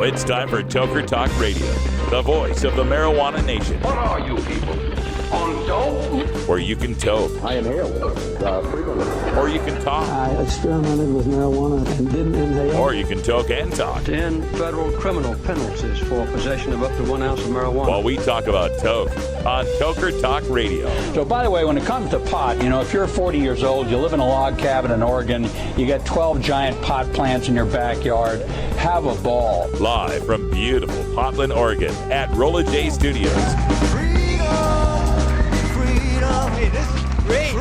Now it's time for Toker Talk Radio, the voice of the marijuana nation. What are you people? On dope? Where you can toke. I inhale frequently. Or you can talk. I experimented with marijuana and didn't inhale. Or you can toke and talk. 10 federal criminal penalties for possession of up to 1 ounce of marijuana. While we talk about toke on Toker Talk Radio. So, by the way, when it comes to pot, if you're 40 years old, you live in a log cabin in Oregon, you got 12 giant pot plants in your backyard, have a ball. Live from beautiful Portland, Oregon at Rolla J Studios. Hey, this is great.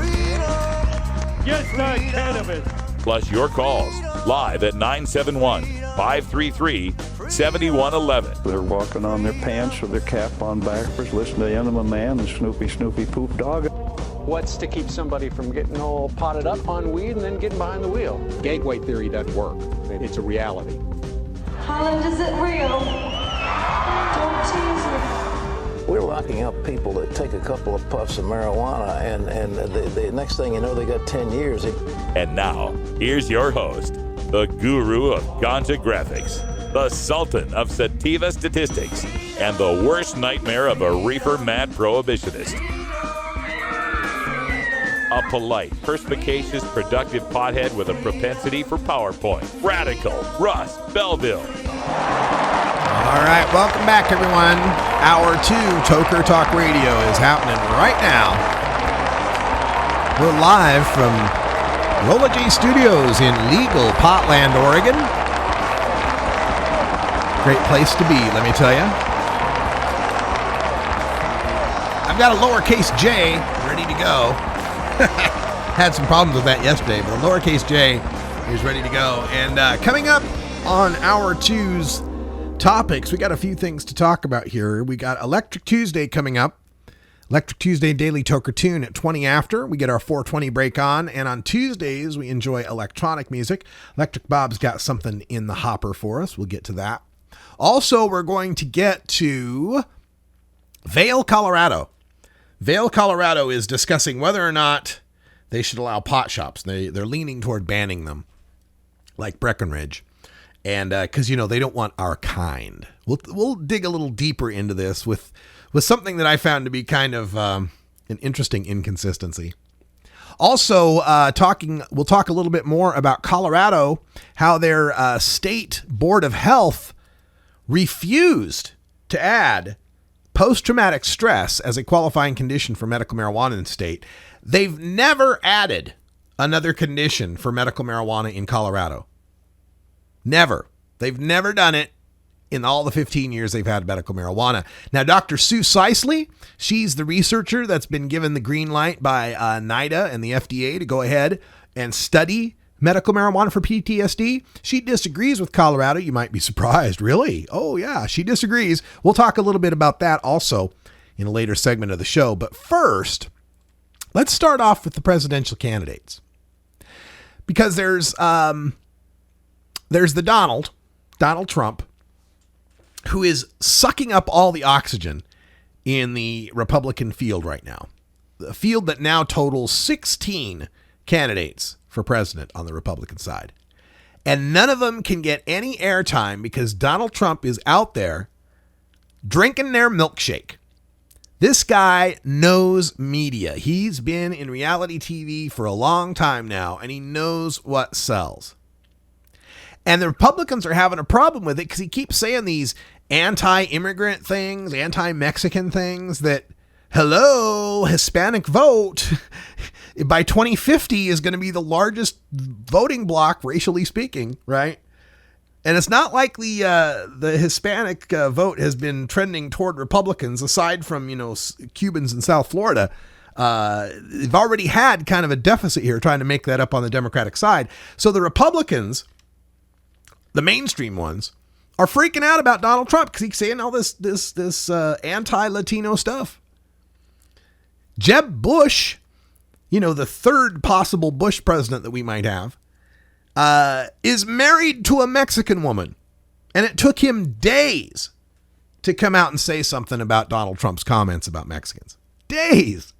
Just not cannabis. Plus your calls live at 971-533-7111. They're walking on their pants with their cap on backwards, listening to Enema Man and Snoopy Poop Dog. What's to keep somebody from getting all potted up on weed and then getting behind the wheel? Gateway theory doesn't work. It's a reality. Holland, is it real? Don't tease me. We're locking up people that take a couple of puffs of marijuana, and the next thing you know, they got 10 years. And now, here's your host, the guru of ganja graphics, the sultan of sativa statistics, and the worst nightmare of a reefer mad prohibitionist. A polite, perspicacious, productive pothead with a propensity for PowerPoint. Radical Russ Belville. All right, welcome back, everyone. Hour 2, Toker Talk Radio is happening right now. We're live from Rolla J Studios in legal Portland, Oregon. Great place to be, let me tell you. I've got a lowercase j ready to go. Had some problems with that yesterday, but a lowercase j is ready to go. And coming up on Hour 2's topics, we got a few things to talk about here. We got Electric Tuesday coming up. Electric Tuesday Daily Toker Tune at 20 after. We get our 420 break on. And on Tuesdays, we enjoy electronic music. Electric Bob's got something in the hopper for us. We'll get to that. Also, we're going to get to Vail, Colorado. Vail, Colorado is discussing whether or not they should allow pot shops. They're leaning toward banning them, like Breckenridge. And because, they don't want our kind. We'll dig a little deeper into this with something that I found to be kind of an interesting inconsistency. Also, we'll talk a little bit more about Colorado, how their state board of health refused to add post-traumatic stress as a qualifying condition for medical marijuana in the state. They've never added another condition for medical marijuana in Colorado. Never. They've never done it in all the 15 years they've had medical marijuana. Now, Dr. Sue Sisley, she's the researcher that's been given the green light by NIDA and the FDA to go ahead and study medical marijuana for PTSD. She disagrees with Colorado. You might be surprised. Really? Oh, yeah, she disagrees. We'll talk a little bit about that also in a later segment of the show. But first, let's start off with the presidential candidates. Because there's the Donald Trump, who is sucking up all the oxygen in the Republican field right now. The field that now totals 16 candidates for president on the Republican side. And none of them can get any airtime because Donald Trump is out there drinking their milkshake. This guy knows media. He's been in reality TV for a long time now, and he knows what sells. And the Republicans are having a problem with it because he keeps saying these anti-immigrant things, anti-Mexican things that, hello, Hispanic vote by 2050 is going to be the largest voting bloc, racially speaking, right? And it's not like the Hispanic vote has been trending toward Republicans, aside from, Cubans in South Florida. They've already had kind of a deficit here trying to make that up on the Democratic side. So the Republicans, the mainstream ones, are freaking out about Donald Trump because he's saying all this anti-Latino stuff. Jeb Bush, the third possible Bush president that we might have, is married to a Mexican woman. And it took him days to come out and say something about Donald Trump's comments about Mexicans. Days.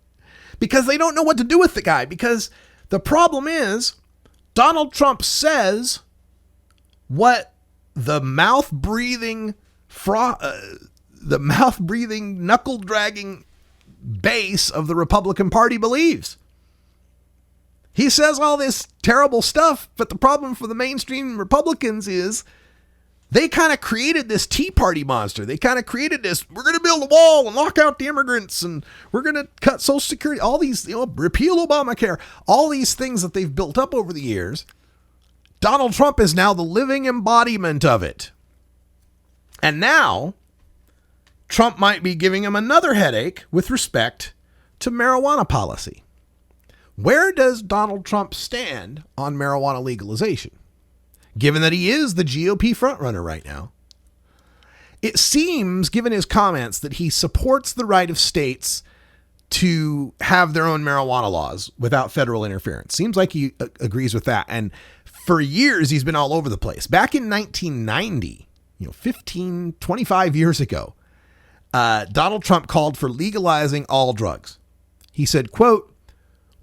Because they don't know what to do with the guy. Because the problem is, Donald Trump says what the mouth-breathing, knuckle-dragging base of the Republican Party believes. He says all this terrible stuff, but the problem for the mainstream Republicans is they kind of created this Tea Party monster. They kind of created this, we're going to build a wall and lock out the immigrants, and we're going to cut Social Security, all these, repeal Obamacare, all these things that they've built up over the years. Donald Trump is now the living embodiment of it. And now, Trump might be giving him another headache with respect to marijuana policy. Where does Donald Trump stand on marijuana legalization? Given that he is the GOP frontrunner right now, it seems, given his comments, that he supports the right of states to have their own marijuana laws without federal interference. Seems like he agrees with that. And for years, he's been all over the place. Back in 1990, 25 years ago, Donald Trump called for legalizing all drugs. He said, quote,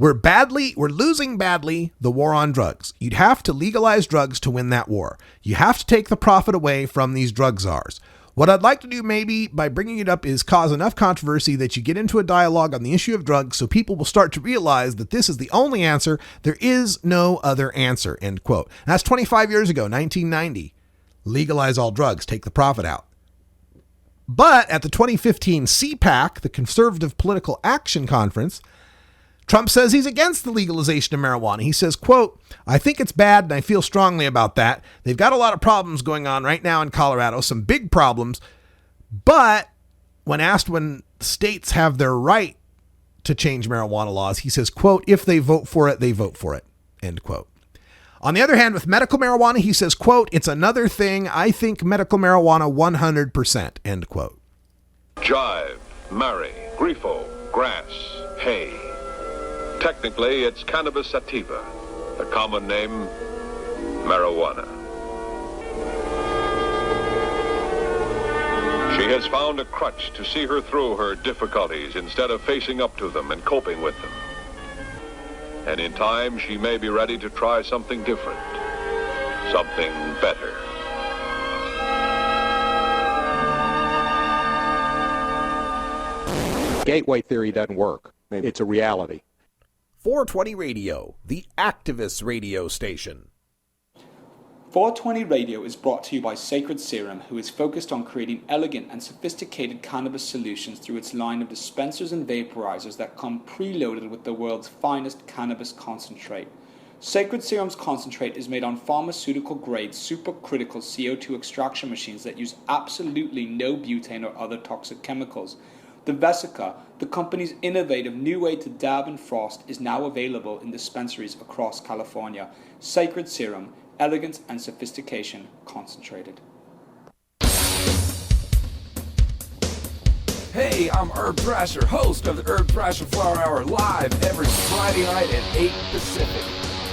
we're losing badly the war on drugs. You'd have to legalize drugs to win that war. You have to take the profit away from these drug czars. What I'd like to do maybe by bringing it up is cause enough controversy that you get into a dialogue on the issue of drugs so people will start to realize that this is the only answer. There is no other answer, end quote. That's 25 years ago, 1990. Legalize all drugs, take the profit out. But at the 2015 CPAC, the Conservative Political Action Conference, Trump says he's against the legalization of marijuana. He says, quote, I think it's bad and I feel strongly about that. They've got a lot of problems going on right now in Colorado, some big problems. But when asked when states have their right to change marijuana laws, he says, quote, if they vote for it, they vote for it, end quote. On the other hand, with medical marijuana, he says, quote, it's another thing. I think medical marijuana 100%, end quote. Jive, marry, grifo, grass, hay. Technically, it's cannabis sativa, the common name, marijuana. She has found a crutch to see her through her difficulties instead of facing up to them and coping with them. And in time, she may be ready to try something different, something better. Gateway theory doesn't work. It's a reality. 420 Radio, the activist radio station. 420 Radio is brought to you by Sacred Serum, who is focused on creating elegant and sophisticated cannabis solutions through its line of dispensers and vaporizers that come preloaded with the world's finest cannabis concentrate. Sacred Serum's concentrate is made on pharmaceutical-grade supercritical CO2 extraction machines that use absolutely no butane or other toxic chemicals. The Vesica, the company's innovative new way to dab and frost, is now available in dispensaries across California. Sacred Serum, elegance and sophistication concentrated. Hey, I'm Herb Thrasher, host of the Herb Thrasher Flower Hour, live every Friday night at 8 Pacific.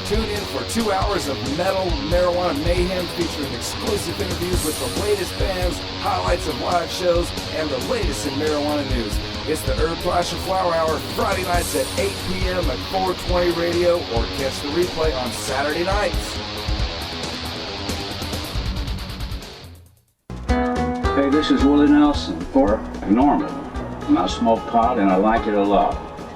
Tune in for 2 hours of metal marijuana mayhem featuring exclusive interviews with the latest bands, highlights of live shows, and the latest in marijuana news. It's the Herb Thrasher Flower Hour, Friday nights at 8 p.m. at 420 Radio, or catch the replay on Saturday nights. Hey, this is Willie Nelson for Normal. And I smoke pot and I like it a lot.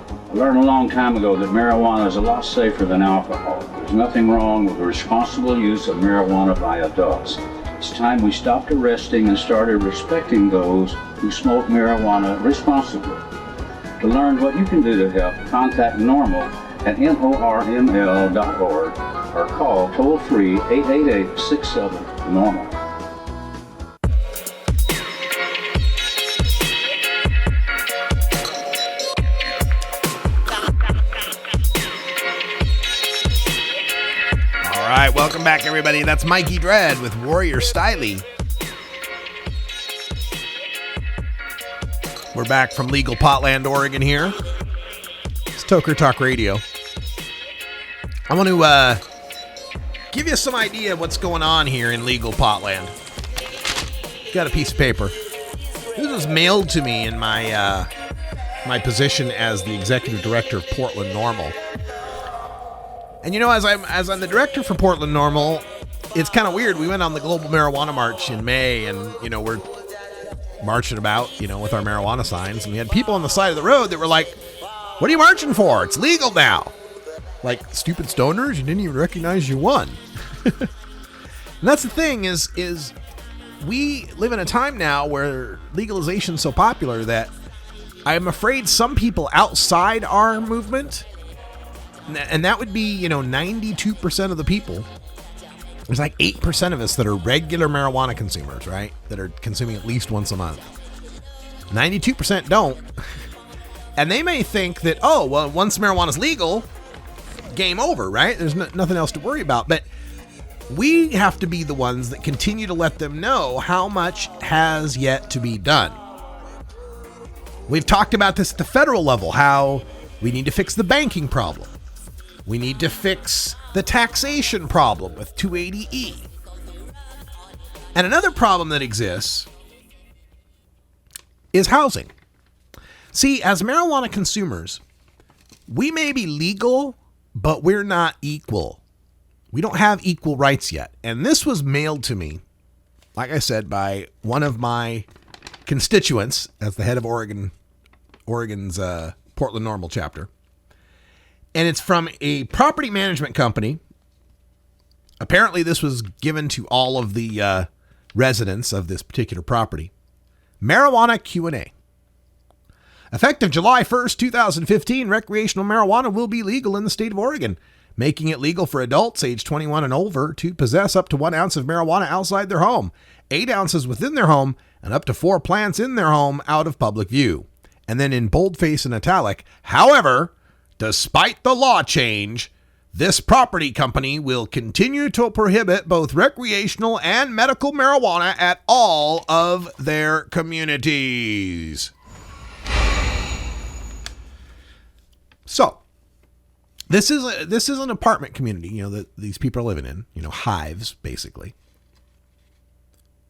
I learned a long time ago that marijuana is a lot safer than alcohol. There's nothing wrong with the responsible use of marijuana by adults. It's time we stopped arresting and started respecting those who smoke marijuana responsibly. To learn what you can do to help, contact NORML at norml.org or call toll-free 888-67-NORMAL. All right, welcome back, everybody. That's Mikey Dread with Warrior Styley. We're back from Legal Potland, Oregon here. It's Toker Talk Radio. I want to give you some idea of what's going on here in Legal Potland. Got a piece of paper. This was mailed to me in my my position as the executive director of Portland Normal. And you know, as I'm the director for Portland Normal, it's kind of weird. We went on the Global Marijuana March in May, and, we're marching about, with our marijuana signs. And we had people on the side of the road that were like, what are you marching for? It's legal now. Like, stupid stoners, you didn't even recognize you won. And that's the thing is we live in a time now where legalization is so popular that I'm afraid some people outside our movement, and that would be, 92% of the people. There's like 8% of us that are regular marijuana consumers, right? That are consuming at least once a month. 92% don't. And they may think that, oh, well, once marijuana is legal, game over, right? There's nothing else to worry about. But we have to be the ones that continue to let them know how much has yet to be done. We've talked about this at the federal level, how we need to fix the banking problem. We need to fix the taxation problem with 280E. And another problem that exists is housing. See, as marijuana consumers, we may be legal, but we're not equal. We don't have equal rights yet. And this was mailed to me, like I said, by one of my constituents as the head of Oregon's Portland Normal chapter. And it's from a property management company. Apparently, this was given to all of the residents of this particular property. Marijuana Q&A. Effective July 1st, 2015, recreational marijuana will be legal in the state of Oregon, making it legal for adults age 21 and over to possess up to 1 ounce of marijuana outside their home, 8 ounces within their home, and up to 4 plants in their home out of public view. And then in boldface and italic, however, despite the law change, this property company will continue to prohibit both recreational and medical marijuana at all of their communities. So, this is an apartment community, that these people are living in, hives, basically.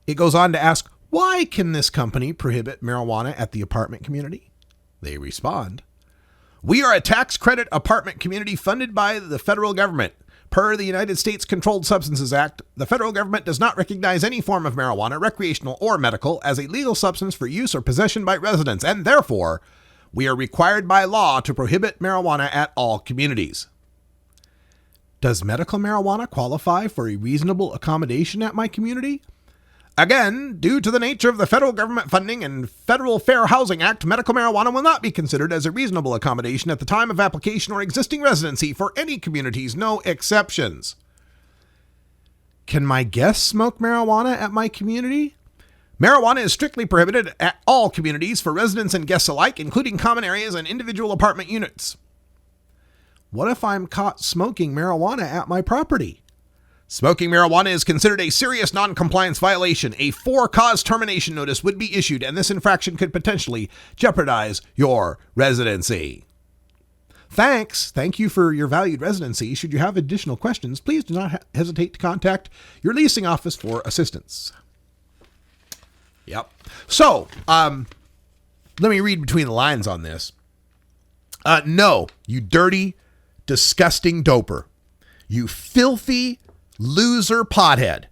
It goes on to ask, why can this company prohibit marijuana at the apartment community? They respond, we are a tax credit apartment community funded by the federal government. Per the United States Controlled Substances Act, the federal government does not recognize any form of marijuana, recreational or medical, as a legal substance for use or possession by residents, and therefore, we are required by law to prohibit marijuana at all communities. Does medical marijuana qualify for a reasonable accommodation at my community? Again, due to the nature of the federal government funding and Federal Fair Housing Act, medical marijuana will not be considered as a reasonable accommodation at the time of application or existing residency for any communities, no exceptions. Can my guests smoke marijuana at my community? Marijuana is strictly prohibited at all communities for residents and guests alike, including common areas and individual apartment units. What if I'm caught smoking marijuana at my property? Smoking marijuana is considered a serious non-compliance violation. A for-cause termination notice would be issued, and this infraction could potentially jeopardize your residency. Thanks. Thank you for your valued residency. Should you have additional questions, please do not hesitate to contact your leasing office for assistance. Yep. So, let me read between the lines on this. No, you dirty, disgusting doper. You filthy loser pothead.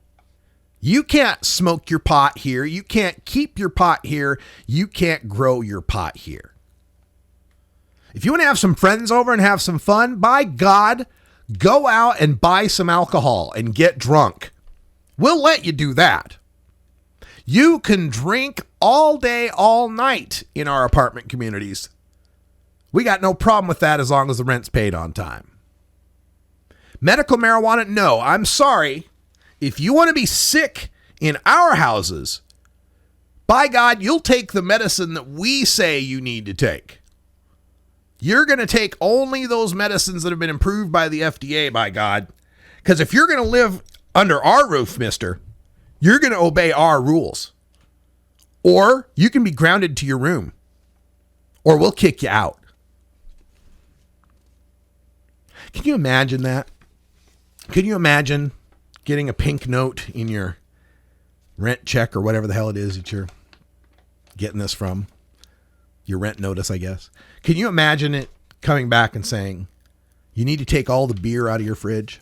You can't smoke your pot here. You can't keep your pot here. You can't grow your pot here. If you want to have some friends over and have some fun, by God, go out and buy some alcohol and get drunk. We'll let you do that. You can drink all day, all night in our apartment communities. We got no problem with that as long as the rent's paid on time. Medical marijuana, no, I'm sorry. If you want to be sick in our houses, by God, you'll take the medicine that we say you need to take. You're going to take only those medicines that have been approved by the FDA, by God. Because if you're going to live under our roof, mister, you're going to obey our rules. Or you can be grounded to your room. Or we'll kick you out. Can you imagine that? Can you imagine getting a pink note in your rent check or whatever the hell it is that you're getting this from? Your rent notice, I guess. Can you imagine it coming back and saying, you need to take all the beer out of your fridge?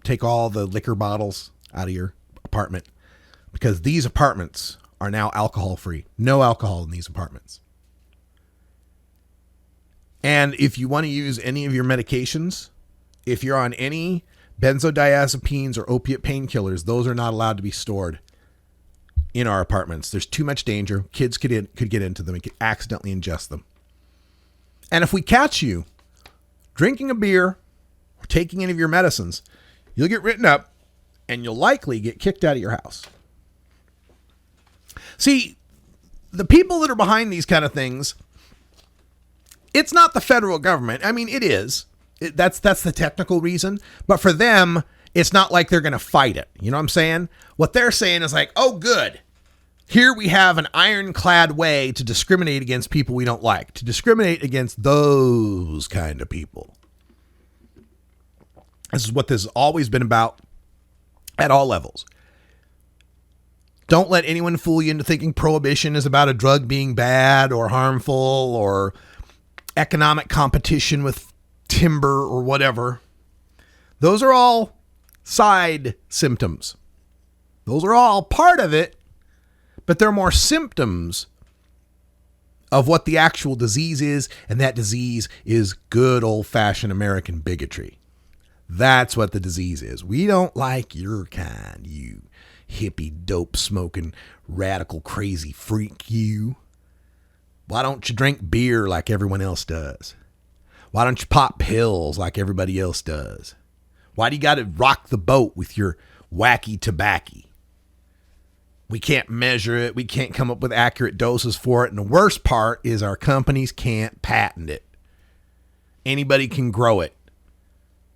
take all the liquor bottles out of your apartment, because these apartments are now alcohol-free. No alcohol in these apartments. And if you want to use any of your medications, if you're on any benzodiazepines or opiate painkillers, those are not allowed to be stored in our apartments. There's too much danger. Kids could get into them and could accidentally ingest them. And if we catch you drinking a beer or taking any of your medicines, you'll get written up and you'll likely get kicked out of your house. See, the people that are behind these kind of things, it's not the federal government. I mean, it is. That's the technical reason. But for them, it's not like they're going to fight it. You know what I'm saying? What they're saying is like, oh, good. Here we have an ironclad way to discriminate against people we don't like, to discriminate against those kind of people. This is what this has always been about at all levels. Don't let anyone fool you into thinking prohibition is about a drug being bad or harmful or economic competition with timber or whatever. Those are all side symptoms. Those are all part of it, but they're more symptoms of what the actual disease is, and that disease is good old-fashioned American bigotry. That's what the disease is. We don't like your kind, you hippie, dope-smoking, radical, crazy freak, you. Why don't you drink beer like everyone else does? Why don't you pop pills like everybody else does? Why do you got to rock the boat with your wacky tobacco? We can't measure it. We can't come up with accurate doses for it. And the worst part is our companies can't patent it. Anybody can grow it.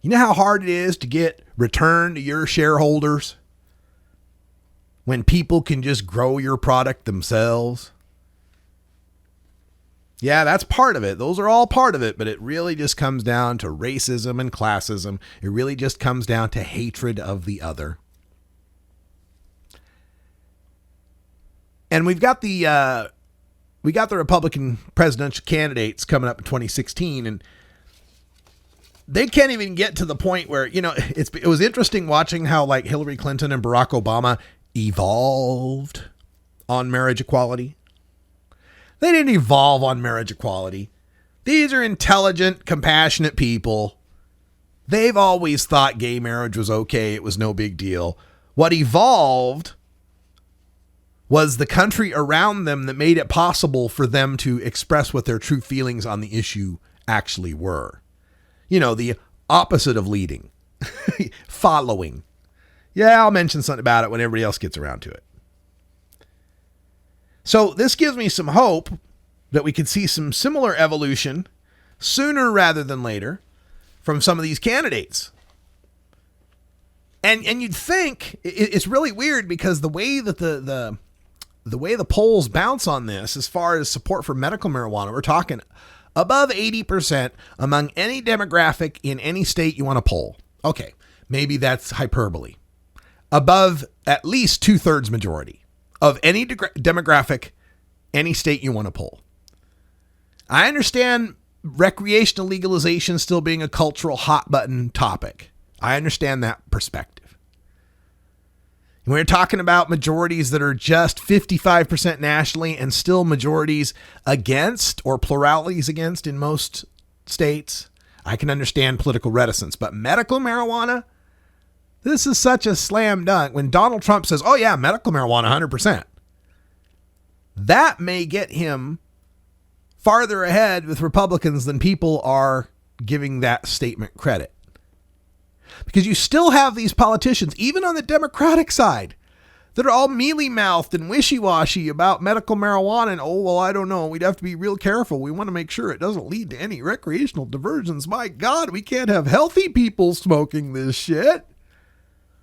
You know how hard it is to get return to your shareholders when people can just grow your product themselves? Yeah, that's part of it. Those are all part of it, but it really just comes down to racism and classism. It really just comes down to hatred of the other. And we've got the Republican presidential candidates coming up in 2016, and they can't even get to the point where, you know, it was interesting watching how like Hillary Clinton and Barack Obama evolved on marriage equality. They didn't evolve on marriage equality. These are intelligent, compassionate people. They've always thought gay marriage was okay. It was no big deal. What evolved was the country around them that made it possible for them to express what their true feelings on the issue actually were. You know, the opposite of leading. Following. Yeah, I'll mention something about it when everybody else gets around to it. So this gives me some hope that we could see some similar evolution sooner rather than later from some of these candidates. And you'd think it's really weird because the way that the way the polls bounce on this, as far as support for medical marijuana, we're talking above 80% among any demographic in any state you want to poll. Okay, maybe that's hyperbole. Above at least 2/3 majority of any demographic, any state you want to poll. I understand recreational legalization still being a cultural hot button topic. I understand that perspective. And we're talking about majorities that are just 55% nationally and still majorities against or pluralities against in most states. I can understand political reticence, but medical marijuana, this is such a slam dunk. When Donald Trump says, oh yeah, medical marijuana, 100%. That may get him farther ahead with Republicans than people are giving that statement credit. Because you still have these politicians, even on the Democratic side, that are all mealy-mouthed and wishy-washy about medical marijuana. And, oh, well, I don't know. We'd have to be real careful. We want to make sure it doesn't lead to any recreational diversions. My God, we can't have healthy people smoking this shit.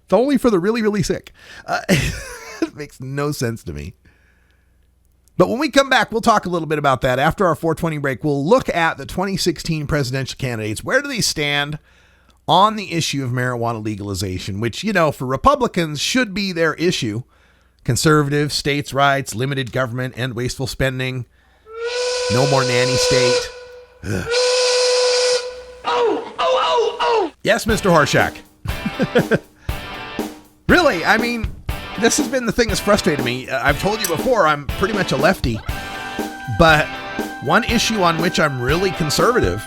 It's only for the really, really sick. It makes no sense to me. But when we come back, we'll talk a little bit about that. After our 420 break, we'll look at the 2016 presidential candidates. Where do they stand on the issue of marijuana legalization, which, you know, for Republicans should be their issue. Conservative, states' rights, limited government, and wasteful spending. No more nanny state. Ugh. Oh! Yes, Mr. Horshack. Really, I mean, this has been the thing that's frustrated me. I've told you before, I'm pretty much a lefty. But one issue on which I'm really conservative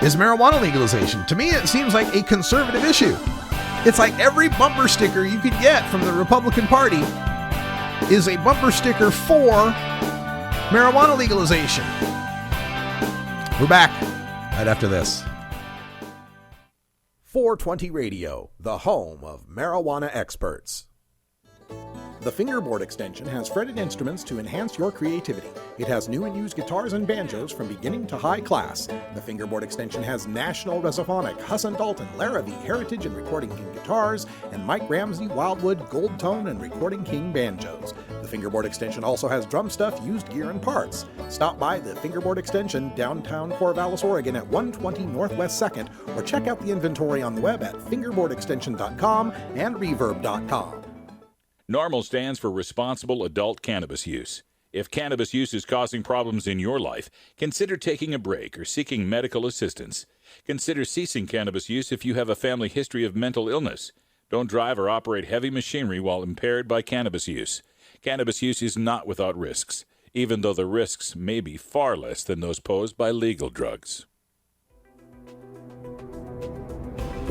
is marijuana legalization. To me, it seems like a conservative issue. It's like every bumper sticker you could get from the Republican Party is a bumper sticker for marijuana legalization. We're back right after this. 420 Radio, the home of marijuana experts. The fingerboard extension has fretted instruments to enhance your creativity. It has new and used guitars and banjos from beginning to high class. The fingerboard extension has National Resophonic, Husson Dalton, Larrabee, Heritage and Recording King guitars, and Mike Ramsey, Wildwood, Gold Tone, and Recording King banjos. The fingerboard extension also has drum stuff, used gear, and parts. Stop by the Fingerboard Extension, downtown Corvallis, Oregon at 120 Northwest 2nd, or check out the inventory on the web at fingerboardextension.com and reverb.com. NORMAL stands for Responsible Adult Cannabis Use. If cannabis use is causing problems in your life, consider taking a break or seeking medical assistance. Consider ceasing cannabis use if you have a family history of mental illness. Don't drive or operate heavy machinery while impaired by cannabis use. Cannabis use is not without risks, even though the risks may be far less than those posed by legal drugs.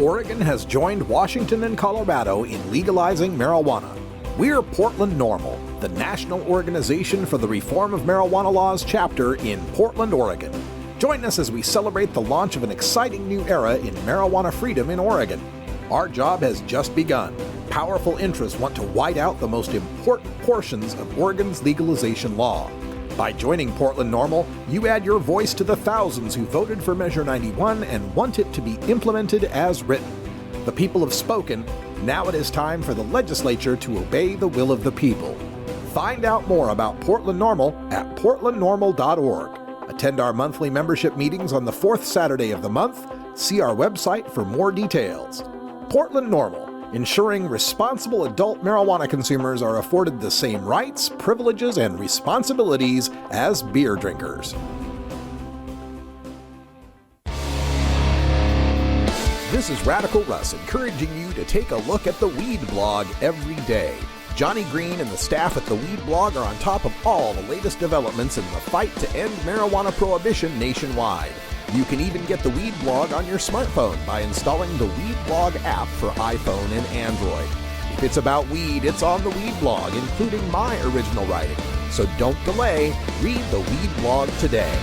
Oregon has joined Washington and Colorado in legalizing marijuana. We're Portland NORML, the national organization for the reform of marijuana laws chapter in Portland, Oregon. Join us as we celebrate the launch of an exciting new era in marijuana freedom in Oregon. Our job has just begun. Powerful interests want to white out the most important portions of Oregon's legalization law. By joining Portland NORML, you add your voice to the thousands who voted for Measure 91 and want it to be implemented as written. The people have spoken. Now it is time for the legislature to obey the will of the people. Find out more about Portland NORML at portlandnormal.org. Attend our monthly membership meetings on the fourth Saturday of the month. See our website for more details. Portland NORML, ensuring responsible adult marijuana consumers are afforded the same rights, privileges, and responsibilities as beer drinkers. This is Radical Russ encouraging you to take a look at the Weed Blog every day. Johnny Green and the staff at the Weed Blog are on top of all the latest developments in the fight to end marijuana prohibition nationwide. You can even get the Weed Blog on your smartphone by installing the Weed Blog app for iPhone and Android. If it's about weed, it's on the Weed Blog, including my original writing. So don't delay, read the Weed Blog today.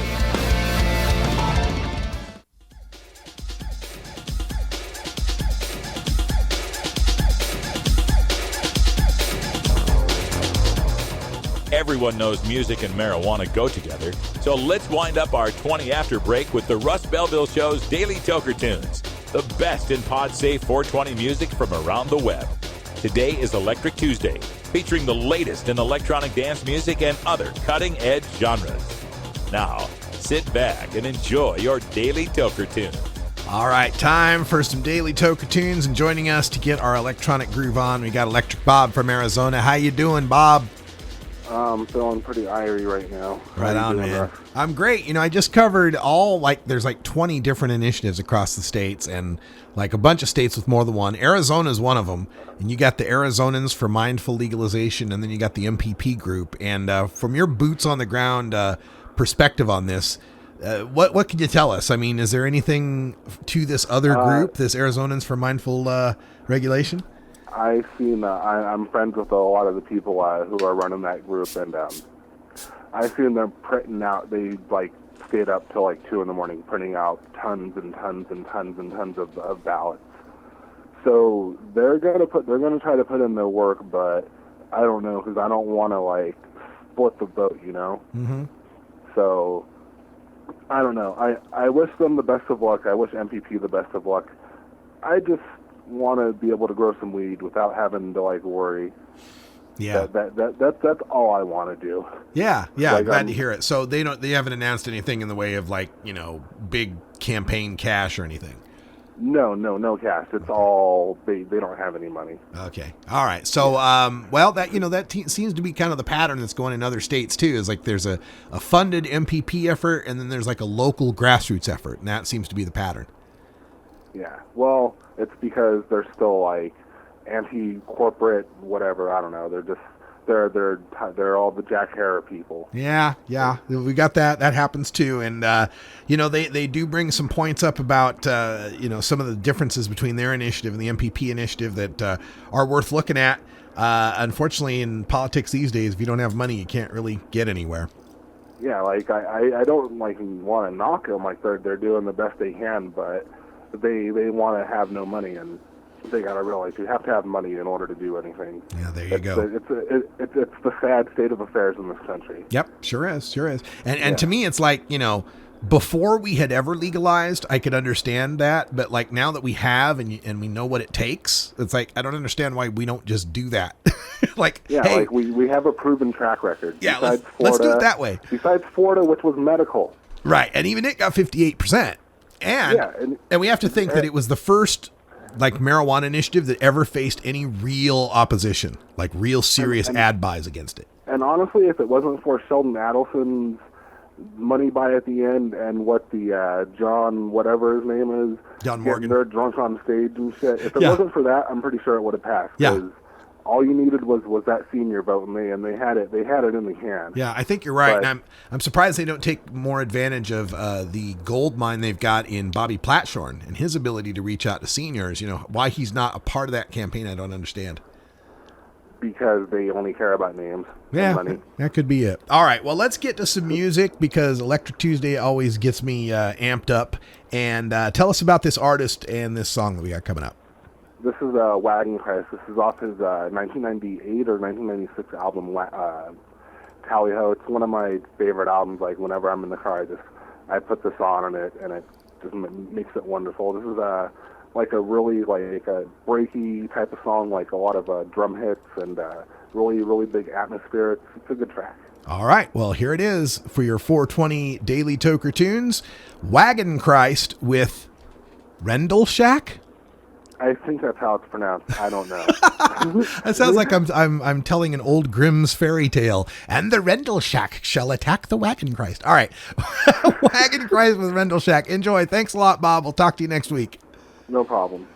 Everyone knows music and marijuana go together, so let's wind up our 20 after break with the Russ Belville Show's Daily Toker Tunes, the best in pod-safe 420 music from around the web. Today is Electric Tuesday, featuring the latest in electronic dance music and other cutting-edge genres. Now, sit back and enjoy your Daily Toker Tune. All right, time for some Daily Toker Tunes, and joining us to get our electronic groove on, we got Electric Bob from Arizona. How you doing, Bob? I'm feeling pretty irie right now. Right on, man. I'm great. You know, I just covered there's 20 different initiatives across the states, and like a bunch of states with more than one. Arizona is one of them, and you got the Arizonans for mindful legalization, and then you got the MPP group. And from your boots on the ground perspective on this, what can you tell us? I mean, is there anything to this other group, this Arizonans for mindful regulation? I've seen, I'm friends with a lot of the people who are running that group, and I've seen them printing out, they stayed up till 2 in the morning printing out tons and tons and tons and tons of ballots. So they're going to try to put in their work, but I don't know, because I don't want to split the vote, you know? Mm-hmm. So I don't know. I wish them the best of luck. I wish MPP the best of luck. I just want to be able to grow some weed without having to worry. Yeah, that's all I want to do. Yeah, glad to hear it. So they haven't announced anything in the way of big campaign cash or anything. No cash. It's all they don't have any money. Okay, all right. So seems to be kind of the pattern that's going in other states too. Is there's a funded MPP effort, and then there's a local grassroots effort, and that seems to be the pattern. Yeah. Well, it's because they're still like anti-corporate, whatever. I don't know. They're just they're all the Jack Herer people. Yeah, we got that. That happens too, and they do bring some points up about some of the differences between their initiative and the MPP initiative that are worth looking at. Unfortunately, in politics these days, if you don't have money, you can't really get anywhere. Yeah, like I don't like want to knock them. Like they're doing the best they can, but they want to have no money, and they got to realize you have to have money in order to do anything. Yeah, there you go. It's the sad state of affairs in this country. Yep, sure is. And to me, it's like, before we had ever legalized, I could understand that, but like now that we have and we know what it takes, it's like I don't understand why we don't just do that. Like we have a proven track record. Yeah, let's do it that way. Besides Florida, which was medical. Right, and even it got 58%. And we have to think that it was the first marijuana initiative that ever faced any real opposition, like real serious ad buys against it. And honestly, if it wasn't for Sheldon Adelson's money buy at the end and what the John, whatever his name is, John Morgan, they're drunk on stage and shit. If it wasn't for that, I'm pretty sure it would have passed. Yeah. All you needed was that senior vote, and they had it. They had it in the can. Yeah, I think you're right. And I'm surprised they don't take more advantage of the gold mine they've got in Bobby Platshorn and his ability to reach out to seniors. Why he's not a part of that campaign, I don't understand. Because they only care about names. Yeah, and money. That could be it. All right, well, let's get to some music because Electric Tuesday always gets me amped up. And tell us about this artist and this song that we got coming up. This is Wagenkreis. This is off his 1998 or 1996 album, Tally Ho. It's one of my favorite albums. Like, whenever I'm in the car, I put this on and it just makes it wonderful. This is like a really like a breaky type of song, like a lot of drum hits and really, really big atmosphere. It's a good track. All right, well, here it is for your 420 Daily Toker Tunes. Wagenkreis with Rendell Shack. I think that's how it's pronounced. I don't know. That sounds like I'm telling an old Grimm's fairy tale. And the Rendell Shack shall attack the Wagenkreis. All right, Wagenkreis with Rendell Shack. Enjoy. Thanks a lot, Bob. We'll talk to you next week. No problem.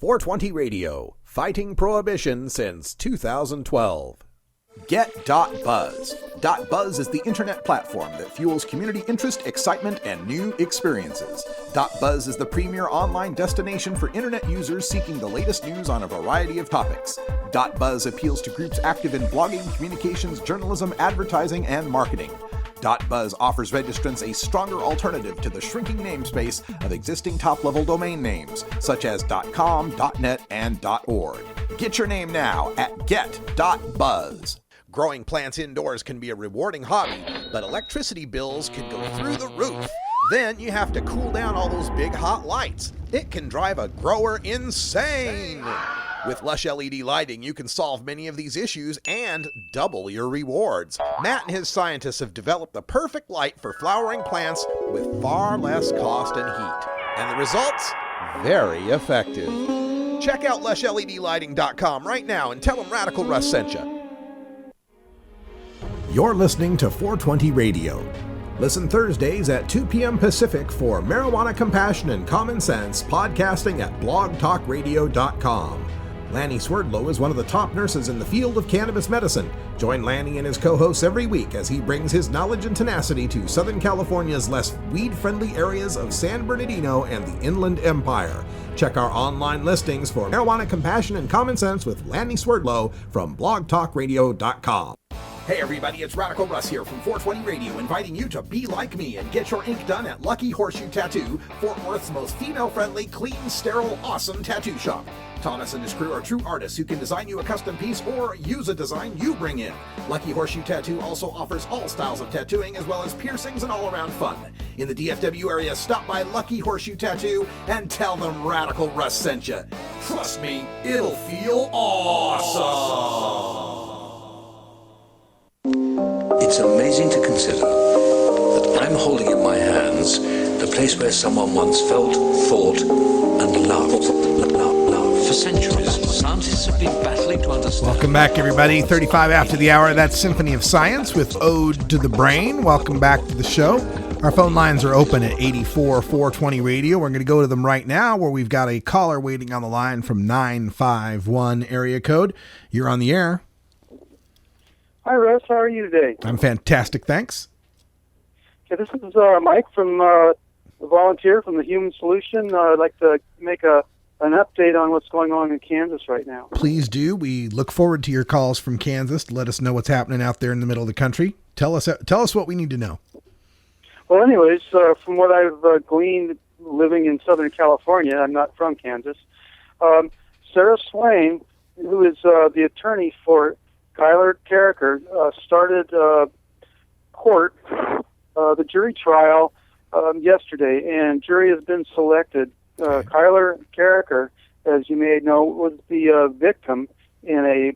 420 Radio, fighting prohibition since 2012. Get.Buzz. .Buzz is the internet platform that fuels community interest, excitement, and new experiences. .Buzz is the premier online destination for internet users seeking the latest news on a variety of topics. .Buzz appeals to groups active in blogging, communications, journalism, advertising, and marketing. .Buzz offers registrants a stronger alternative to the shrinking namespace of existing top-level domain names, such as .com, .net, and .org. Get your name now at get.buzz. Growing plants indoors can be a rewarding hobby, but electricity bills can go through the roof. Then you have to cool down all those big hot lights. It can drive a grower insane. With Lush LED lighting, you can solve many of these issues and double your rewards. Matt and his scientists have developed the perfect light for flowering plants with far less cost and heat. And the results? Very effective. Check out lushledlighting.com right now and tell them Radical Russ sent you. You're listening to 420 Radio. Listen Thursdays at 2 p.m. Pacific for Marijuana Compassion and Common Sense podcasting at blogtalkradio.com. Lanny Swerdlow is one of the top nurses in the field of cannabis medicine. Join Lanny and his co-hosts every week as he brings his knowledge and tenacity to Southern California's less weed-friendly areas of San Bernardino and the Inland Empire. Check our online listings for Marijuana Compassion and Common Sense with Lanny Swerdlow from blogtalkradio.com. Hey everybody, it's Radical Russ here from 420 Radio, inviting you to be like me and get your ink done at Lucky Horseshoe Tattoo, Fort Worth's most female-friendly, clean, sterile, awesome tattoo shop. Thomas and his crew are true artists who can design you a custom piece or use a design you bring in. Lucky Horseshoe Tattoo also offers all styles of tattooing as well as piercings and all-around fun. In the DFW area, stop by Lucky Horseshoe Tattoo and tell them Radical Russ sent you. Trust me, it'll feel awesome. It's amazing to consider that I'm holding in my hands the place where someone once felt, thought, and loved. For centuries, scientists have been battling to understand. Welcome back, everybody. 35 after the hour. That's Symphony of Science with Ode to the Brain. Welcome back to the show. Our phone lines are open at 84-420 Radio. We're going to go to them right now where we've got a caller waiting on the line from 951 area code. You're on the air. Hi, Russ. How are you today? I'm fantastic, thanks. Okay, this is Mike from the volunteer from the Human Solution. I'd like to make an update on what's going on in Kansas right now. Please do. We look forward to your calls from Kansas to let us know what's happening out there in the middle of the country. Tell us what we need to know. Well, anyways, from what I've gleaned living in Southern California, I'm not from Kansas, Sarah Swain, who is the attorney for Kyler Carricker, started court, the jury trial yesterday, and jury has been selected. Kyler Carricker, as you may know, was the victim in a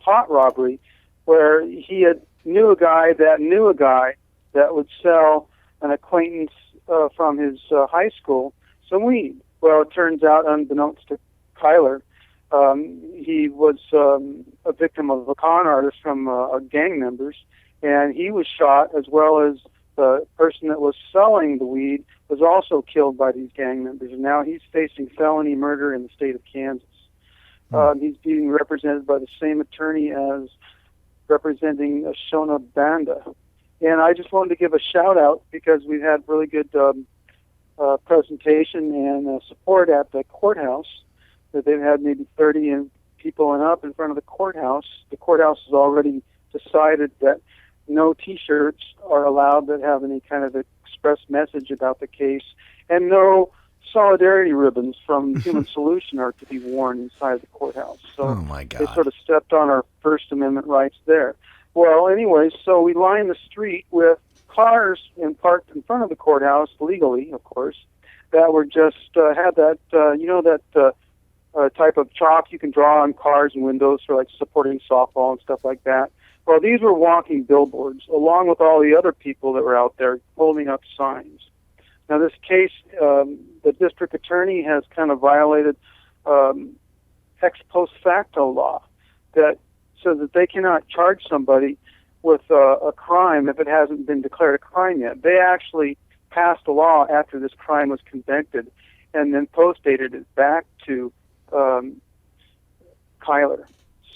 pot robbery where he knew a guy that would sell an acquaintance from his high school some weed. Well, it turns out, unbeknownst to Kyler, he was a victim of a con artist from gang members, and he was shot, as well as the person that was selling the weed was also killed by these gang members, and now he's facing felony murder in the state of Kansas. He's being represented by the same attorney as representing Shona Banda. And I just wanted to give a shout-out because we've had really good presentation and support at the courthouse. That they've had maybe 30 people and up in front of the courthouse. The courthouse has already decided that no T-shirts are allowed that have any kind of express message about the case, and no solidarity ribbons from Human Solution are to be worn inside the courthouse. So oh my God. They sort of stepped on our First Amendment rights there. Well, anyway, so we lined the street with cars parked in front of the courthouse, legally, of course, that were just had that, type of chalk you can draw on cars and windows for like supporting softball and stuff like that. Well, these were walking billboards, along with all the other people that were out there holding up signs. Now, this case, the district attorney has kind of violated ex post facto law that says that they cannot charge somebody with a crime if it hasn't been declared a crime yet. They actually passed a law after this crime was convicted and then post-dated it back to Kyler.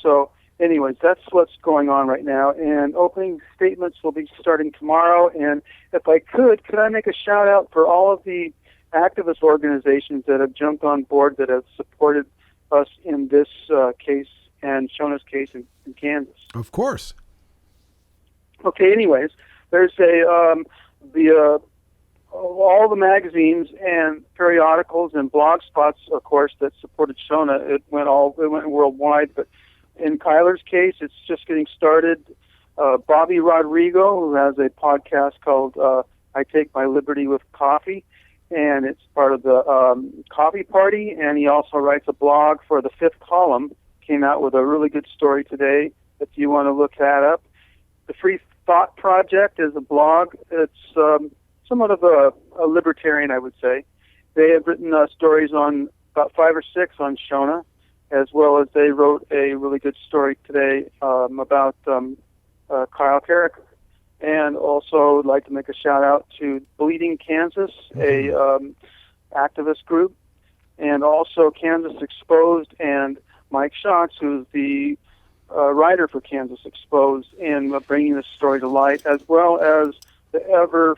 So anyways, that's what's going on right now. And opening statements will be starting tomorrow. And if I could I make a shout out for all of the activist organizations that have jumped on board, that have supported us in this case and Shona's case in Kansas. Of course. Okay, anyways, there's all the magazines and periodicals and blog spots, of course, that supported Shona. It went worldwide, but in Kyler's case, it's just getting started. Bobby Rodrigo, who has a podcast called I Take My Liberty with Coffee, and it's part of the Coffee Party, and he also writes a blog for the Fifth Column. Came out with a really good story today if you want to look that up. The Free Thought Project is a blog. It's somewhat of a libertarian, I would say. They have written stories on about 5 or 6 on Shona, as well as they wrote a really good story today about Kyle Carricker. And also I'd like to make a shout out to Bleeding Kansas, a activist group, and also Kansas Exposed and Mike Schatz, who's the writer for Kansas Exposed, in bringing this story to light, as well as the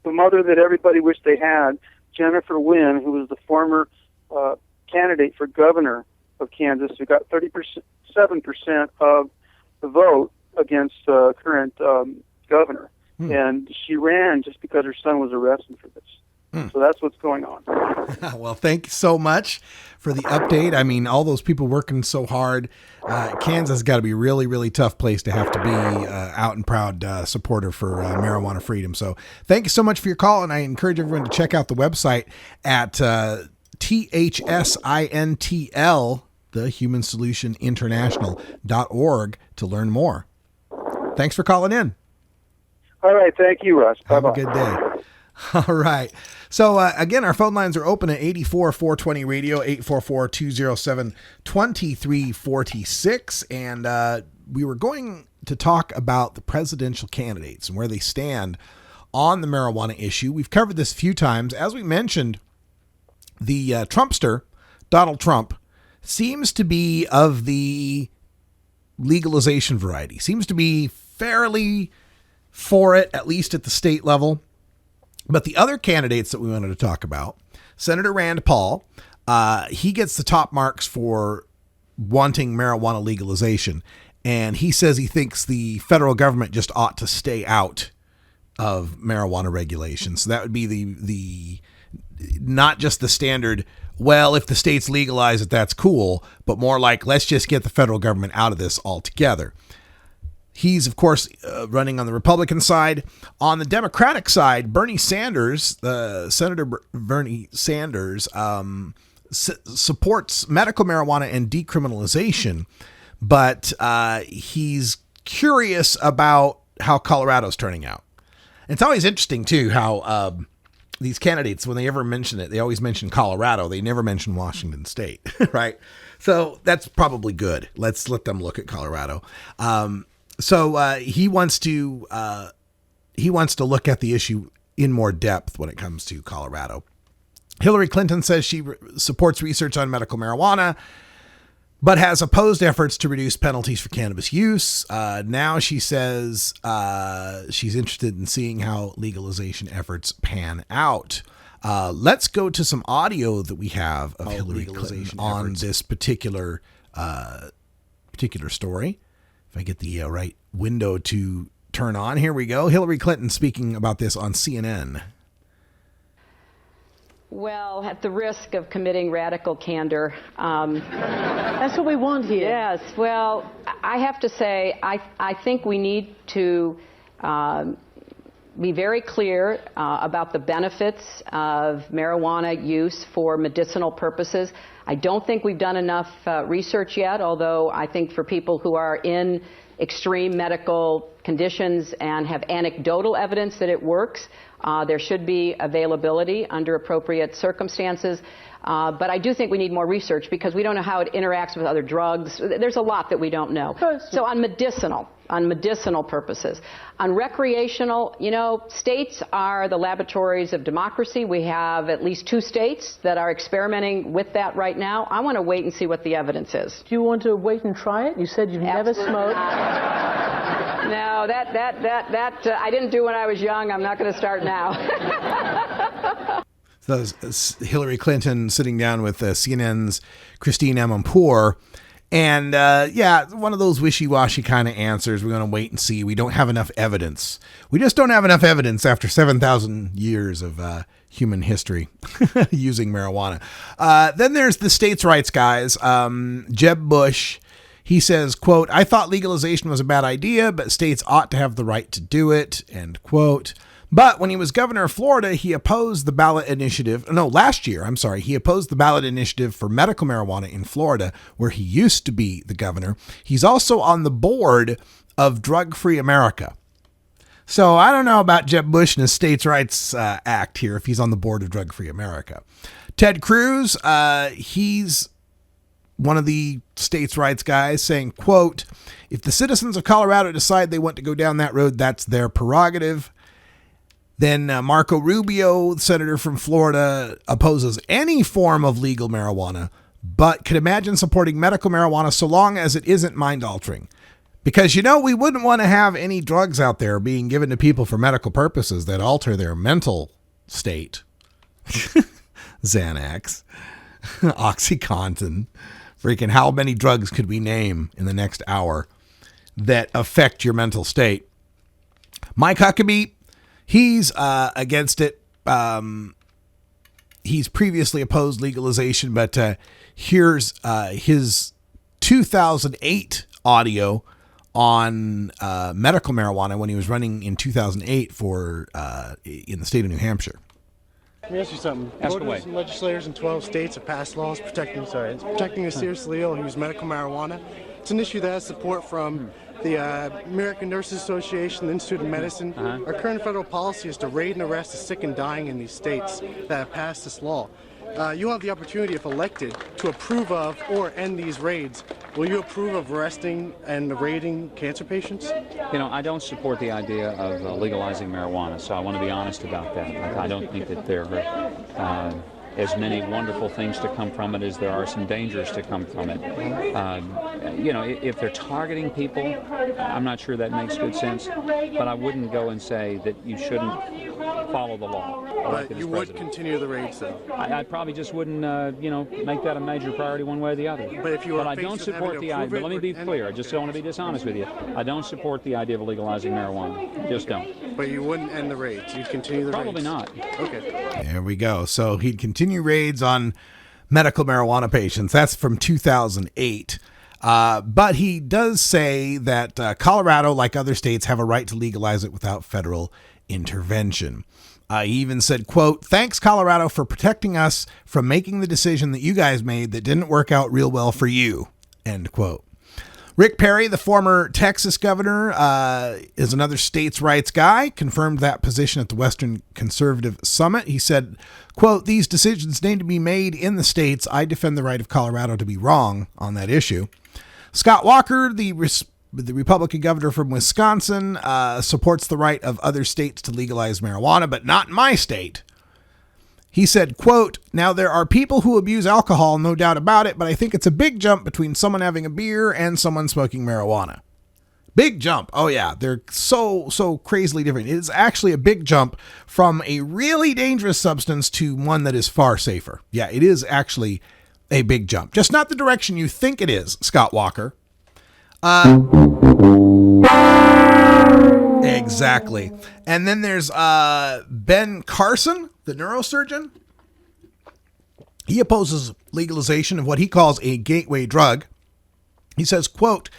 mother that everybody wished they had, Jennifer Wynn, who was the former candidate for governor of Kansas, who got 37% of the vote against the current governor. And she ran just because her son was arrested for this. So that's what's going on. Well, thank you so much for the update. I mean, all those people working so hard. Kansas has got to be a really, really tough place to have to be out and proud supporter for marijuana freedom. So thank you so much for your call. And I encourage everyone to check out the website at THSINTL, the Human Solution International.org, to learn more. Thanks for calling in. All right. Thank you, Russ. Bye-bye. Have a good day. All right. So, again, our phone lines are open at 84-420-RADIO, 844-207-2346. And we were going to talk about the presidential candidates and where they stand on the marijuana issue. We've covered this a few times. As we mentioned, the Trumpster, Donald Trump, seems to be of the legalization variety, seems to be fairly for it, at least at the state level. But the other candidates that we wanted to talk about, Senator Rand Paul, he gets the top marks for wanting marijuana legalization. And he says he thinks the federal government just ought to stay out of marijuana regulation. So that would be the not just the standard, well, if the states legalize it, that's cool, but more like, let's just get the federal government out of this altogether. He's, of course, running on the Republican side. On the Democratic side, Bernie Sanders, Senator Bernie Sanders, supports medical marijuana and decriminalization, but he's curious about how Colorado's turning out. It's always interesting, too, how these candidates, when they ever mention it, they always mention Colorado. They never mention Washington State, right? So that's probably good. Let's let them look at Colorado. So he wants to look at the issue in more depth when it comes to Colorado. Hillary Clinton says she supports research on medical marijuana, but has opposed efforts to reduce penalties for cannabis use. Now she says she's interested in seeing how legalization efforts pan out. Let's go to some audio that we have of Hillary Clinton on this particular story. If I get the right window to turn on, here we go. Hillary Clinton speaking about this on CNN. Well, at the risk of committing radical candor. That's what we want here. Yes. Well, I have to say, I think we need to be very clear about the benefits of marijuana use for medicinal purposes. I don't think we've done enough research yet, although I think for people who are in extreme medical conditions and have anecdotal evidence that it works, there should be availability under appropriate circumstances. But I do think we need more research because we don't know how it interacts with other drugs. There's a lot that we don't know. So on medicinal purposes. On recreational, states are the laboratories of democracy. We have at least 2 states that are experimenting with that right now. I want to wait and see what the evidence is. Do you want to wait and try it? You said you've never smoked. No, that I didn't do when I was young. I'm not going to start now. So Hillary Clinton sitting down with CNN's Christine Amanpour. And one of those wishy-washy kind of answers. We're going to wait and see. We don't have enough evidence. We just don't have enough evidence after 7,000 years of human history using marijuana. Then there's the states' rights guys. Jeb Bush, he says, quote, I thought legalization was a bad idea, but states ought to have the right to do it, end quote. But when he was governor of Florida, he opposed the ballot initiative. No, last year, he opposed the ballot initiative for medical marijuana in Florida, where he used to be the governor. He's also on the board of Drug Free America. So I don't know about Jeb Bush and his States' Rights Act here, if he's on the board of Drug Free America. Ted Cruz, he's one of the states' rights guys, saying, quote, if the citizens of Colorado decide they want to go down that road, that's their prerogative. Then Marco Rubio, the senator from Florida, opposes any form of legal marijuana, but could imagine supporting medical marijuana so long as it isn't mind-altering. Because, we wouldn't want to have any drugs out there being given to people for medical purposes that alter their mental state. Xanax, OxyContin, freaking how many drugs could we name in the next hour that affect your mental state? Mike Huckabee, he's against it. He's previously opposed legalization, but here's his 2008 audio on medical marijuana when he was running in 2008 for in the state of New Hampshire. Let me ask you something. Ask Voters and legislators in 12 states have passed laws protecting the seriously ill who use medical marijuana. It's an issue that has support from the American Nurses Association, the Institute of Medicine. Our current federal policy is to raid and arrest the sick and dying in these states that have passed this law. You'll have the opportunity, if elected, to approve of or end these raids. Will you approve of arresting and raiding cancer patients? I don't support the idea of legalizing marijuana, so I want to be honest about that. I don't think that there are as many wonderful things to come from it as there are some dangers to come from it. If they're targeting people, I'm not sure that makes good sense, but I wouldn't go and say that you shouldn't follow the law. But you would continue the raids, though? I probably just wouldn't, make that a major priority one way or the other. But if you I don't support the idea. Let me be clear. I just don't want to be dishonest with you. I don't support the idea of legalizing marijuana. Just don't. But you wouldn't end the raids. You'd continue the raids. Probably not. Okay. There we go. So he'd continue raids on medical marijuana patients. That's from 2008. But he does say that Colorado, like other states, have a right to legalize it without federal intervention. He even said, quote, thanks, Colorado, for protecting us from making the decision that you guys made that didn't work out real well for you, end quote. Rick Perry, the former Texas governor, is another states' rights guy, confirmed that position at the Western Conservative Summit. He said, quote, these decisions need to be made in the states. I defend the right of Colorado to be wrong on that issue. Scott Walker, the Republican governor from Wisconsin, supports the right of other states to legalize marijuana, but not in my state. He said, quote, now there are people who abuse alcohol, no doubt about it, but I think it's a big jump between someone having a beer and someone smoking marijuana. Big jump. Oh yeah, they're so crazily different. It is actually a big jump from a really dangerous substance to one that is far safer. Yeah, it is actually a big jump. Just not the direction you think it is, Scott Walker. Exactly. And then there's Ben Carson, the neurosurgeon. He opposes legalization of what he calls a gateway drug. He says, quote,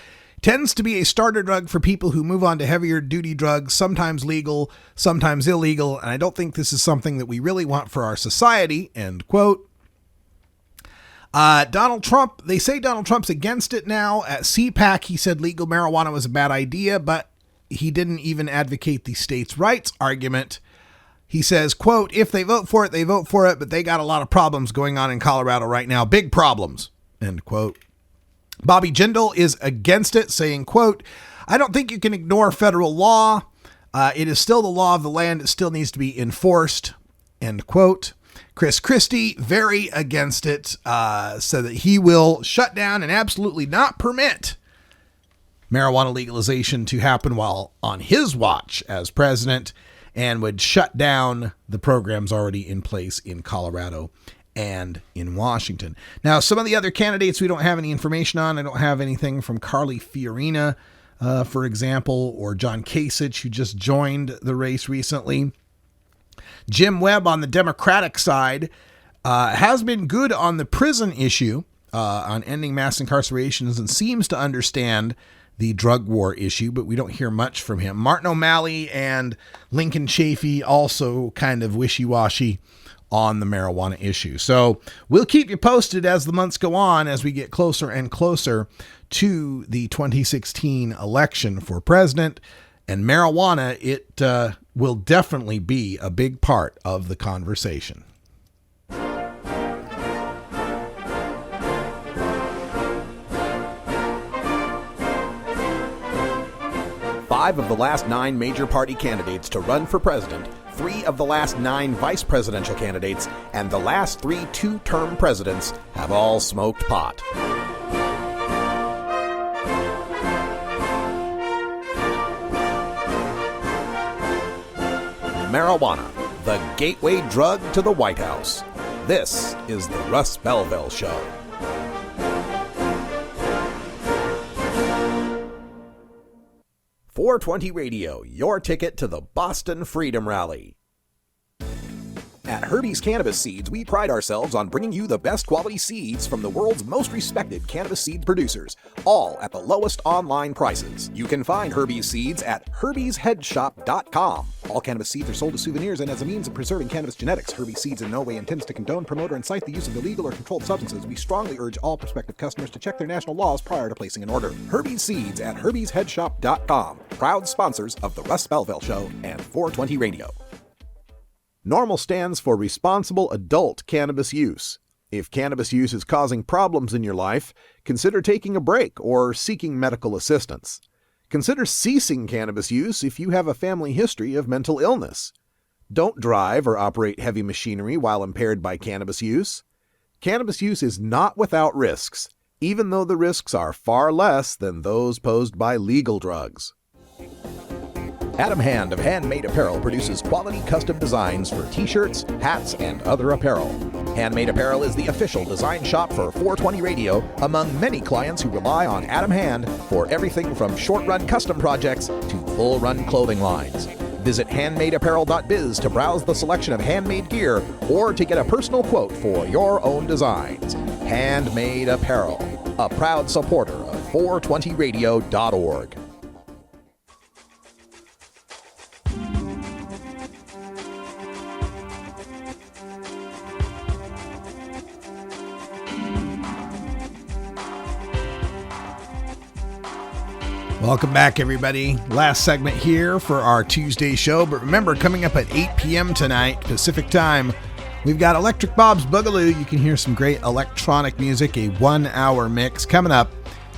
tends to be a starter drug for people who move on to heavier duty drugs, sometimes legal, sometimes illegal, and I don't think this is something that we really want for our society, end quote. Donald Trump, they say Donald Trump's against it now. At CPAC, he said legal marijuana was a bad idea, but he didn't even advocate the states' rights argument. He says, quote, if they vote for it, they vote for it, but they got a lot of problems going on in Colorado right now. Big problems, end quote. Bobby Jindal is against it, saying, quote, I don't think you can ignore federal law. It is still the law of the land. It still needs to be enforced, end quote. Chris Christie, very against it, said that he will shut down and absolutely not permit marijuana legalization to happen while on his watch as president, and would shut down the programs already in place in Colorado and in Washington. Now, some of the other candidates we don't have any information on. I don't have anything from Carly Fiorina, for example, or John Kasich, who just joined the race recently. Jim Webb on the Democratic side has been good on the prison issue, on ending mass incarcerations, and seems to understand the drug war issue, but we don't hear much from him. Martin O'Malley and Lincoln Chafee also kind of wishy-washy on the marijuana issue. So we'll keep you posted as the months go on, as we get closer and closer to the 2016 election for president. And marijuana, it will definitely be a big part of the conversation. 5 of the last 9 major party candidates to run for president, 3 of the last 9 vice presidential candidates, and the last 3 two-term presidents have all smoked pot. Marijuana, the gateway drug to the White House. This is the Russ Belville Show. .420 Radio, your ticket to the Boston Freedom Rally. At Herbie's Cannabis Seeds, we pride ourselves on bringing you the best quality seeds from the world's most respected cannabis seed producers, all at the lowest online prices. You can find Herbie's Seeds at herbiesheadshop.com. All cannabis seeds are sold as souvenirs and as a means of preserving cannabis genetics. Herbie's Seeds in no way intends to condone, promote, or incite the use of illegal or controlled substances. We strongly urge all prospective customers to check their national laws prior to placing an order. Herbie's Seeds at herbiesheadshop.com. Proud sponsors of the Russ Belville Show and 420 Radio. NORMAL stands for Responsible Adult Cannabis Use. If cannabis use is causing problems in your life, consider taking a break or seeking medical assistance. Consider ceasing cannabis use if you have a family history of mental illness. Don't drive or operate heavy machinery while impaired by cannabis use. Cannabis use is not without risks, even though the risks are far less than those posed by legal drugs. Adam Hand of Handmade Apparel produces quality custom designs for t-shirts, hats, and other apparel. Handmade Apparel is the official design shop for 420 Radio, among many clients who rely on Adam Hand for everything from short-run custom projects to full-run clothing lines. Visit handmadeapparel.biz to browse the selection of handmade gear or to get a personal quote for your own designs. Handmade Apparel, a proud supporter of 420radio.org. Welcome back, everybody. Last segment here for our Tuesday show. But remember, coming up at 8 p.m. tonight, Pacific time, we've got Electric Bob's Boogaloo. You can hear some great electronic music, a 1-hour mix coming up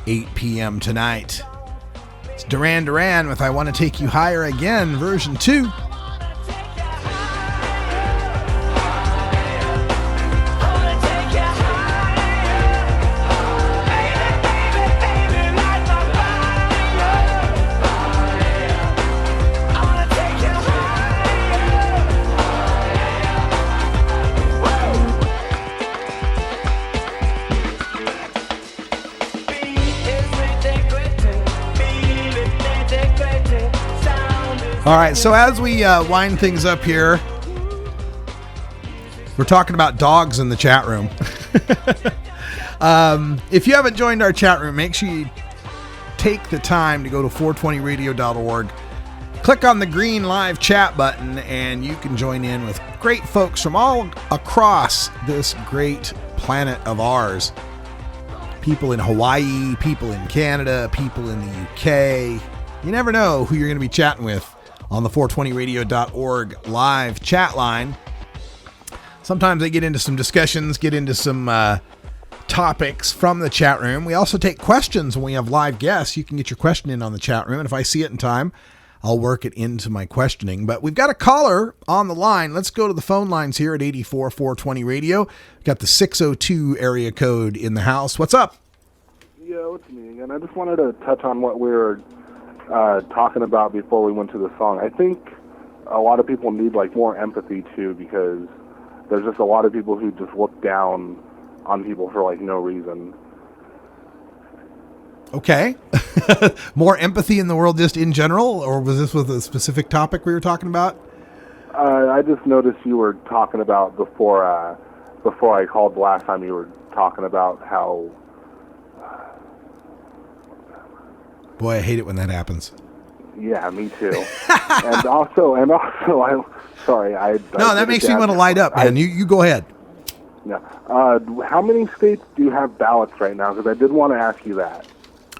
8 p.m. tonight. It's Duran Duran with I Want to Take You Higher Again, version 2. All right, so as we wind things up here, we're talking about dogs in the chat room. If you haven't joined our chat room, make sure you take the time to go to 420radio.org. Click on the green live chat button, and you can join in with great folks from all across this great planet of ours. People in Hawaii, people in Canada, people in the UK. You never know who you're going to be chatting with on the 420radio.org live chat line. Sometimes I get into some discussions, get into some topics from the chat room. We also take questions when we have live guests. You can get your question in on the chat room, and if I see it in time, I'll work it into my questioning. But we've got a caller on the line. Let's go to the phone lines here at 84-420 Radio. We've got the 602 area code in the house. What's up? Yeah, it's me again. I just wanted to touch on what we were talking about before we went to the song. I think a lot of people need like more empathy too, because there's just a lot of people who just look down on people for like no reason. Okay. More empathy in the world just in general, or was this with a specific topic we were talking about? I just noticed you were talking about before I called the last time, you were talking about how... Boy, I hate it when that happens. Yeah, me too. and also, I sorry, No, that makes me want to light up, man. You go ahead. Yeah. How many states do you have ballots right now? Because I did want to ask you that.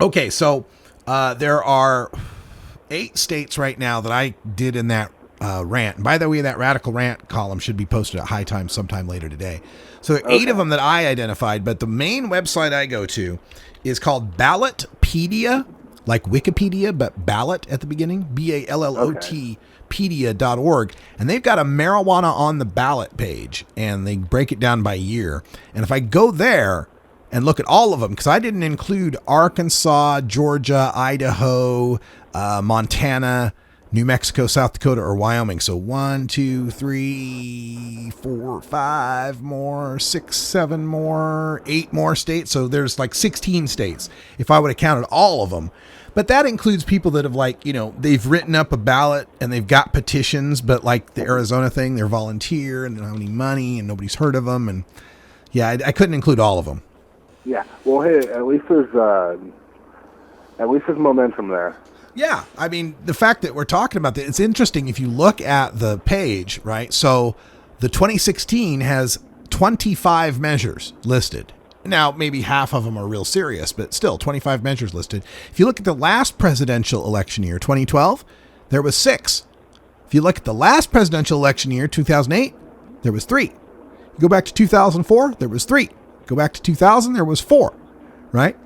Okay, so there are 8 states right now that I did in that rant. And by the way, that radical rant column should be posted at High Times sometime later today. So there are 8 of them that I identified, but the main website I go to is called Ballotpedia, like Wikipedia, but ballot at the beginning, BALLOT, pedia.org, and they've got a marijuana on the ballot page, and they break it down by year. And if I go there and look at all of them, because I didn't include Arkansas, Georgia, Idaho, Montana, New Mexico, South Dakota, or Wyoming. So 1, 2, 3, 4, 5 more, 6, 7 more, 8 more states. So there's like 16 states if I would have counted all of them. But that includes people that have they've written up a ballot and they've got petitions, but like the Arizona thing, they're volunteer and they don't have any money and nobody's heard of them. And yeah, I couldn't include all of them. Yeah. Well, hey, at least there's momentum there. Yeah. I mean, the fact that we're talking about that, it's interesting if you look at the page, right? So the 2016 has 25 measures listed. Now, maybe half of them are real serious, but still 25 measures listed. If you look at the last presidential election year, 2012, there was 6. If you look at the last presidential election year, 2008, there was 3. You go back to 2004, there was 3. Go back to 2000, there was 4, right?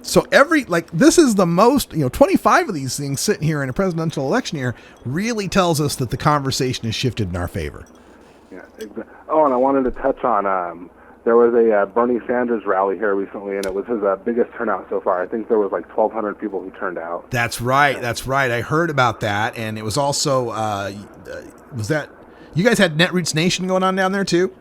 So this is the most, 25 of these things sitting here in a presidential election year really tells us that the conversation has shifted in our favor. Yeah, exactly. Oh, and I wanted to touch on, there was a Bernie Sanders rally here recently, and it was his biggest turnout so far. I think there was like 1,200 people who turned out. That's right. I heard about that, and it was also, was that, you guys had Netroots Nation going on down there too?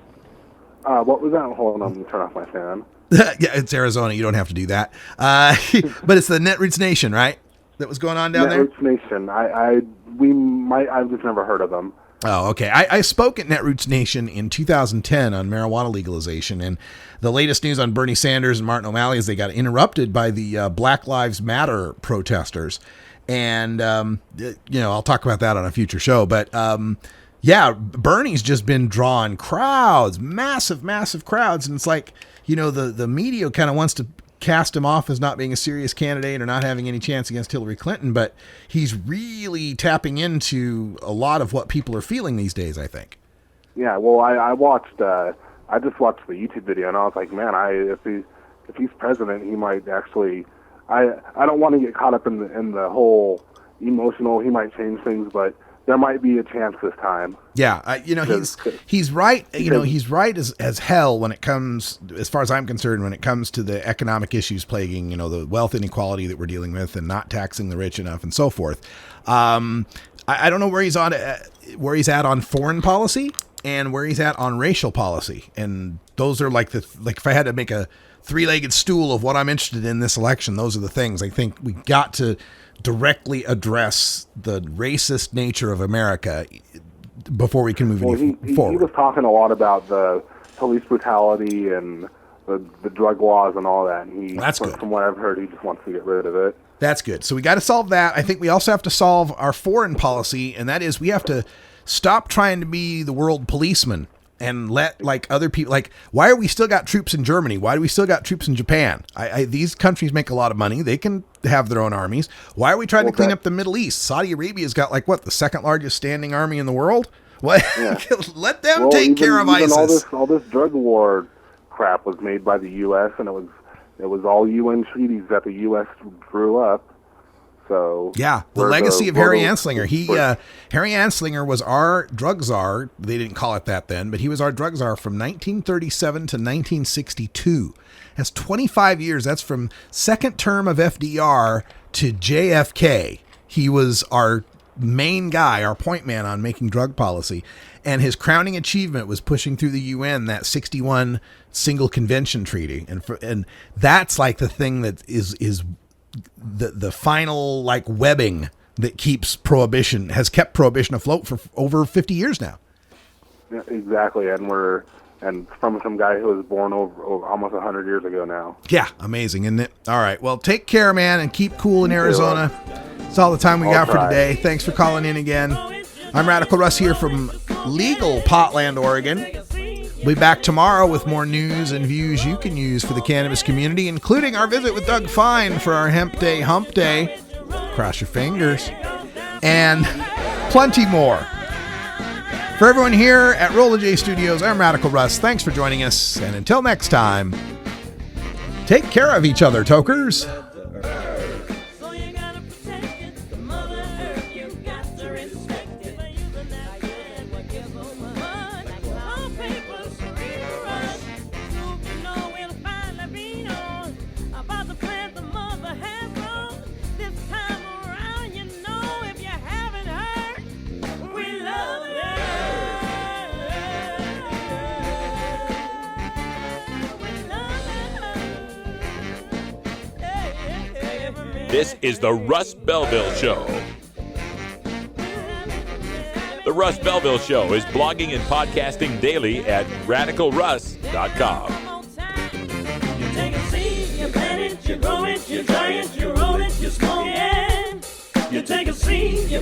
What was that? Hold on, let me turn off my fan. Yeah, it's Arizona. You don't have to do that. But it's the Netroots Nation, right? That was going on down there? Netroots Nation. I've just never heard of them. Oh, okay. I spoke at Netroots Nation in 2010 on marijuana legalization, and the latest news on Bernie Sanders and Martin O'Malley is they got interrupted by the Black Lives Matter protesters. And, I'll talk about that on a future show. But, yeah, Bernie's just been drawing crowds, massive, massive crowds. And it's like, the media kind of wants to cast him off as not being a serious candidate or not having any chance against Hillary Clinton, but he's really tapping into a lot of what people are feeling these days, I think. Yeah, well, I just watched the YouTube video, and I was like, man, if he's president, he might actually. I don't want to get caught up in the whole emotional. He might change things, but there might be a chance this time. Yeah, he's right. He's right as hell when it comes, as far as I'm concerned, when it comes to the economic issues plaguing, the wealth inequality that we're dealing with, and not taxing the rich enough, and so forth. I don't know where he's at on foreign policy and where he's at on racial policy, and those are like if I had to make a 3-legged stool of what I'm interested in this election, those are the things I think we got to directly address the racist nature of America before we can move any forward. He was talking a lot about the police brutality and the drug laws and all that. And that's good. From what I've heard, he just wants to get rid of it. That's good. So we got to solve that. I think we also have to solve our foreign policy, and that is we have to stop trying to be the world policeman and let like other people, like, why are we still got troops in Germany? Why do we still got troops in Japan? These countries make a lot of money. They can have their own armies. Why are we trying to clean up the Middle East? Saudi Arabia's got like what, the second largest standing army in the world? What? Yeah. Let them take care of ISIS. All this drug war crap was made by the U.S. and it was all UN treaties that the U.S. drew up. So yeah, the legacy of Harry Anslinger. Harry Anslinger was our drug czar. They didn't call it that then, but he was our drug czar from 1937 to 1962. That's 25 years. That's from second term of FDR to JFK. He was our main guy, our point man on making drug policy. And his crowning achievement was pushing through the UN that 61 single convention treaty. And that's like the thing that is the final like webbing that has kept prohibition afloat for over 50 years now. Yeah, exactly. And from some guy who was born over almost 100 years ago now. Yeah, amazing, isn't it? All right, well, take care, man, and keep cool in Arizona. That's all the time we got for today. Thanks for calling in again. I'm Radical Russ here from legal Portland, Oregon. We'll be back tomorrow with more news and views you can use for the cannabis community, including our visit with Doug Fine for our Hemp Day Hump Day. Cross your fingers. And plenty more. For everyone here at Rolla J Studios, I'm Radical Russ. Thanks for joining us. And until next time, take care of each other, tokers. This is the Russ Belville Show. The Russ Belville Show is blogging and podcasting daily at radicalruss.com. You take a seed, you plant it, you grow it, you dry it, you roll it, you smoke it. You take a seed, you